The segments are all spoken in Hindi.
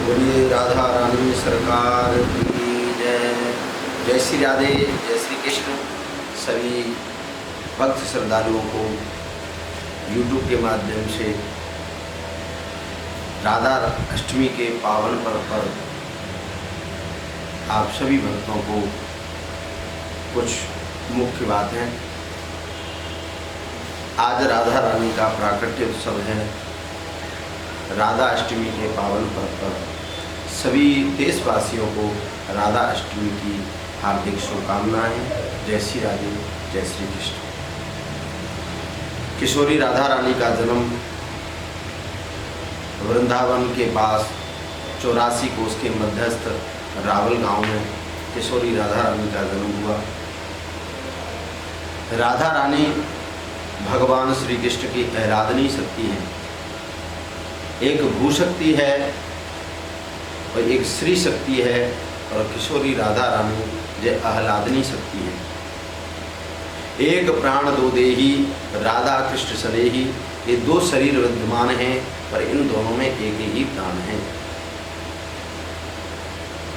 बोलिए राधा रानी सरकार की जय। जय श्री राधे, जय श्री कृष्ण। सभी भक्त श्रद्धालुओं को YouTube के माध्यम से राधा अष्टमी के पावन पर्व पर आप सभी भक्तों को कुछ मुख्य बातें। आज राधा रानी का प्राकट्य उत्सव है। राधा अष्टमी के पावन पर्व पर सभी देशवासियों को राधा अष्टमी की हार्दिक शुभकामनाएं। जय श्री राधे, जय श्री कृष्ण। किशोरी राधा रानी का जन्म वृंदावन के पास 84 कोस के मध्यस्थ रावल गांव में किशोरी राधा रानी का जन्म हुआ। राधा रानी भगवान श्री कृष्ण की आराधनीय शक्ति है। एक भू शक्ति है और एक श्री शक्ति है, और किशोरी राधा रानी जय आह्लादनी शक्ति है। एक प्राण दो देही राधा कृष्ण सनेही, ये दो शरीर विद्यमान हैं, पर इन दोनों में एक ही प्राण है।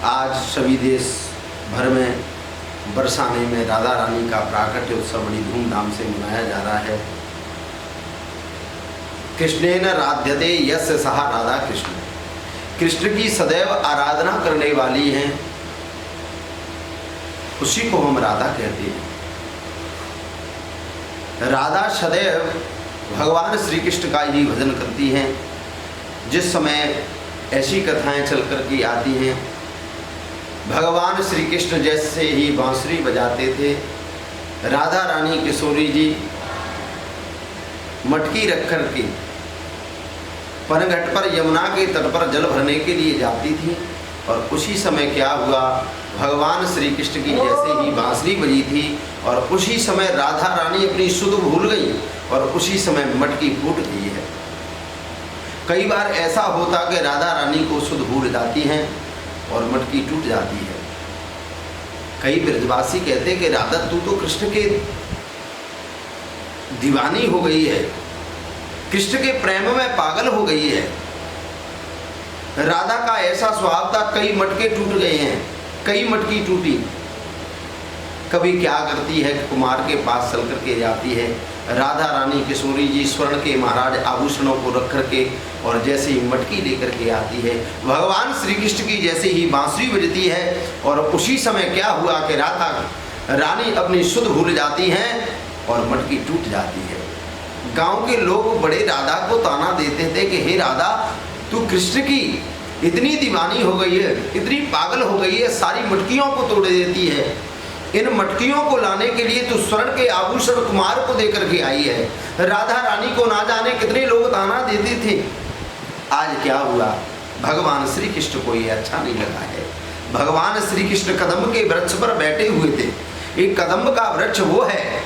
आज सभी देश भर में बरसाने में राधा रानी का प्राकट्य उत्सव बड़ी धूमधाम से मनाया जा रहा है। कृष्णेन राध्यते यस्य सहा राधा कृष्ण, कृष्ण की सदैव आराधना करने वाली हैं, उसी को हम राधा कहते हैं। राधा सदैव भगवान श्री कृष्ण का ही भजन करती हैं। जिस समय ऐसी कथाएं चल कर के आती हैं, भगवान श्री कृष्ण जैसे ही बांसुरी बजाते थे, राधा रानी किशोरी जी मटकी रख कर के पनघट पर यमुना के तट पर जल भरने के लिए जाती थी। और उसी समय क्या हुआ, भगवान श्री कृष्ण की जैसे ही बांसुरी बजी थी, और उसी समय राधा रानी अपनी सुध भूल गई, और उसी समय मटकी फूट गई है। कई बार ऐसा होता कि राधा रानी को सुध भूल जाती हैं और मटकी टूट जाती है। कई ब्रजवासी कहते कि राधा तू तो कृष्ण के दीवानी हो गई है, कृष्ण के प्रेम में पागल हो गई है। राधा का ऐसा स्वभाव था, कई मटके टूट गए हैं, कई मटकी टूटी। कभी क्या करती है, कुमार के पास चल करके जाती है राधा रानी किशोरी जी, स्वर्ण के महाराज आभूषणों को रख करके, और जैसे ही मटकी लेकर के आती है, भगवान श्री कृष्ण की जैसे ही बांसुरी बजती है, और उसी समय क्या हुआ कि राधा रानी अपनी सुध भूल जाती हैं और मटकी टूट जाती है। गांव के लोग बड़े राधा को ताना देते थे कि हे राधा, तू कृष्ण की इतनी दीवानी हो गई है, इतनी पागल हो गई है, सारी मटकियों को तोड़ देती है। इन मटकियों को लाने के लिए तू स्वर्ण के आभूषण कुमार को देकर के आई है। राधा रानी को ना जाने कितने लोग ताना देते थे। आज क्या हुआ, भगवान श्री कृष्ण को ये अच्छा नहीं लगा है। भगवान श्री कृष्ण कदम्ब के वृक्ष पर बैठे हुए थे। एक कदम्ब का वृक्ष वो है,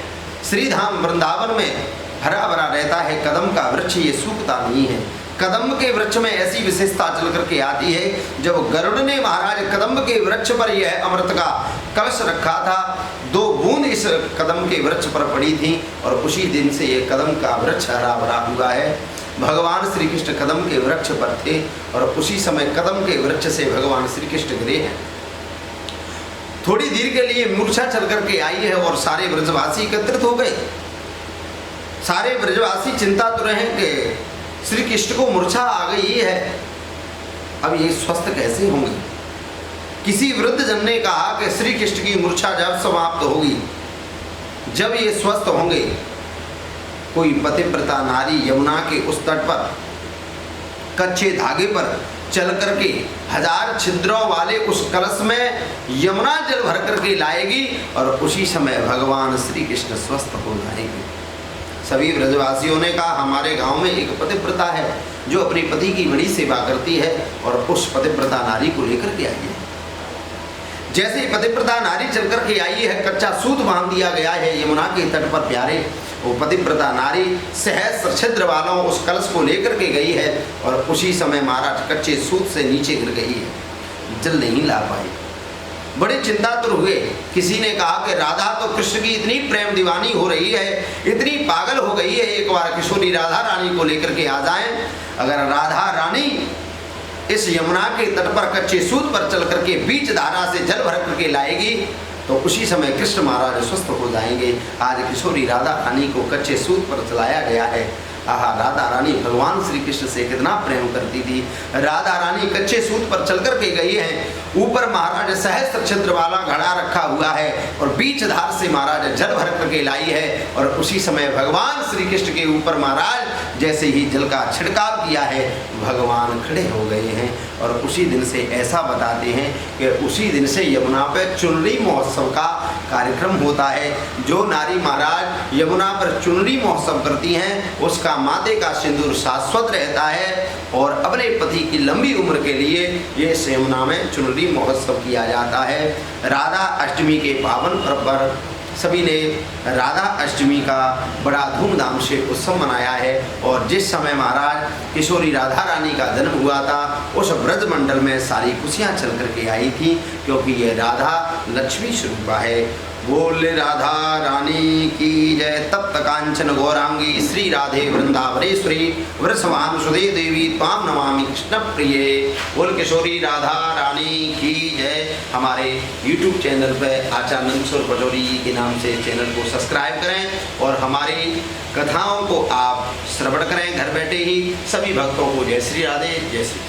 श्रीधाम वृंदावन में हरा भरा रहता है। कदम्ब का वृक्ष ये सूखता नहीं है। कदम्ब के वृक्ष में ऐसी विशेषता चल करके आती है, जब गरुड़ ने महाराज कदम्ब के वृक्ष पर यह अमृत का कलश रखा था, 2 बूंद इस कदम्ब के वृक्ष पर पड़ी थी, और उसी दिन से ये कदम्ब का वृक्ष हरा भरा हुआ है। भगवान श्री कृष्ण कदम्ब के वृक्ष पर थे, और उसी समय कदम्ब के वृक्ष से भगवान श्री कृष्ण गिरे हैं। थोड़ी देर के लिए मूर्छा चल करके आई है, और सारे ब्रजवासी एकत्रित हो गए। सारे ब्रजवासी चिंतातुर हैं कि श्री कृष्ण को मूर्छा आ गई है, अब ये स्वस्थ कैसे होंगे। किसी वृद्ध जन ने कहा कि श्री कृष्ण की मूर्छा जब समाप्त होगी, जब ये स्वस्थ होंगे, कोई पतिव्रता नारी यमुना के उस तट पर कच्चे धागे पर चल करके 1000 छिद्रों वाले उस कलश में यमुना जल भर करके लाएगी, और उसी समय भगवान श्री कृष्ण स्वस्थ हो जाएंगे। सभी ब्रजवासियों ने कहा, हमारे गांव में एक पतिव्रता है जो अपने पति की बड़ी सेवा करती है, और उस पतिव्रता नारी को लेकर के आई है। जैसे ही पतिव्रता नारी चल कर के आई है, कच्चा सूत बांध दिया गया है यमुना के तट पर प्यारे। वो पतिव्रता नारी सहस्र छिद्र वालों उस कलश को लेकर के गई है, और उसी समय महाराज कच्चे सूत से नीचे गिर गई है, जल नहीं ला पाई। बड़े चिंतातुर हुए। किसी ने कहा कि राधा तो कृष्ण की इतनी प्रेम दीवानी हो रही है, इतनी पागल हो गई है, एक बार किशोरी राधा रानी को लेकर के आ जाएं। अगर राधा रानी इस यमुना के तट पर कच्चे सूत पर चल करके बीच धारा से जल भर करके लाएगी तो उसी समय कृष्ण महाराज स्वस्थ हो जाएंगे। आज किशोरी राधा रानी को कच्चे सूत पर चलाया गया है। आहा, राधा रानी भगवान श्री कृष्ण से कितना प्रेम करती थी। राधा रानी कच्चे सूत पर चल कर के गई है। ऊपर महाराज सहस्त्र छिद्र वाला घड़ा रखा हुआ है और बीच धार से महाराज जल भर करके लाई है। और उसी समय भगवान श्री कृष्ण के ऊपर महाराज जैसे ही जल का छिड़काव किया है, भगवान खड़े हो गए हैं। और उसी दिन से ऐसा बताते हैं कि उसी दिन से यमुना पर चुनरी महोत्सव का कार्यक्रम होता है। जो नारी महाराज यमुना पर चुनरी महोत्सव करती हैं उसका माथे का सिंदूर शाश्वत रहता है और अपने पति की लंबी उम्र के लिए ये यमुना में चुनरी महोत्सव किया जाता है। राधा अष्टमी के पावन पर्व पर सभी ने राधा अष्टमी का बड़ा धूमधाम से उत्सव मनाया है। और जिस समय महाराज किशोरी राधा रानी का जन्म हुआ था उस ब्रज मंडल में सारी खुशियाँ चल करके आई थी, क्योंकि ये राधा लक्ष्मी स्वरूपा है। बोल राधा रानी की जय। तप्त कांचन गौरांगी श्री राधे वृंदावनेश्वरी वृषभानुसुते देवी त्वाम नमामि कृष्ण प्रिये। बोल किशोरी राधा रानी की जय। हमारे YouTube चैनल पर आचार्य नंदकिशोर पचौरी जी के नाम से चैनल को सब्सक्राइब करें और हमारी कथाओं को आप श्रवण करें घर बैठे ही। सभी भक्तों को जय श्री राधे, जय श्री।